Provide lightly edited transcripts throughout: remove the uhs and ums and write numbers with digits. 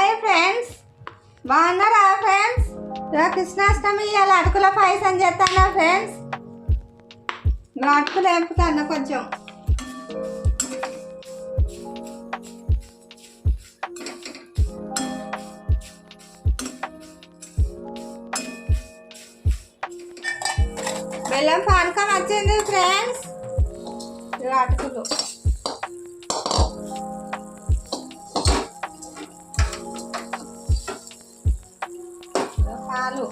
Hi friends, బాగున్నారా friends? ఇవాళ కృష్ణాష్టమి, ఇవాళ అటుకుల పాయసం చేస్తాను ఫ్రెండ్స్. అటుకులు వేపుతాను కొంచెం. బెల్లం పానకం వచ్చింది ఫ్రెండ్స్. అటుకులు పాలు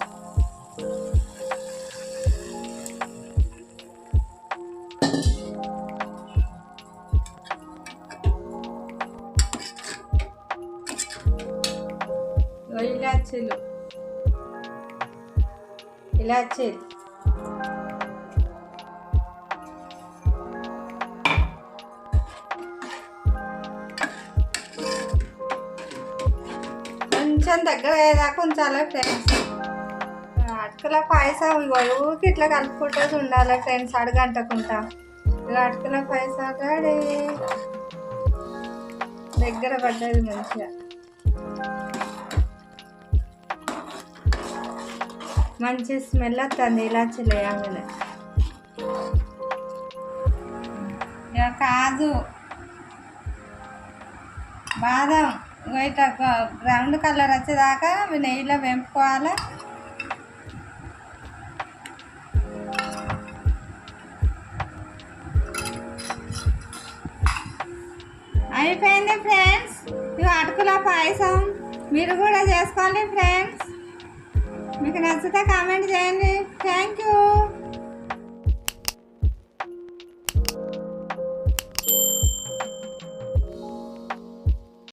ఇలాచీలు కొంచెం దగ్గర అయ్యేదాకా ఉంచాలి ఫ్రెండ్స్. అటుకుల పాయసం ఊరికి ఇట్లా కలుపుకుంటూ ఉండాలి ఫ్రెండ్స్, అడగంటకుంటా. ఇలా అటుకుల పాయసం రెడీ. దగ్గర పడ్డది మంచిగా, మంచి స్మెల్ వస్తుంది ఇలాచీలు వేయగానే. ఇక కాజు, బాదం ఇట్లా బ్రౌన్ కలర్ వచ్చేదాకా నెయ్యిలో వేపుకోవాలి. అయిపోయింది ఫ్రెండ్స్, ఇవి అటుకుల పాయసం. మీరు కూడా చేసుకోండి ఫ్రెండ్స్. మీకు నచ్చితే కామెంట్ చేయండి. Thank you.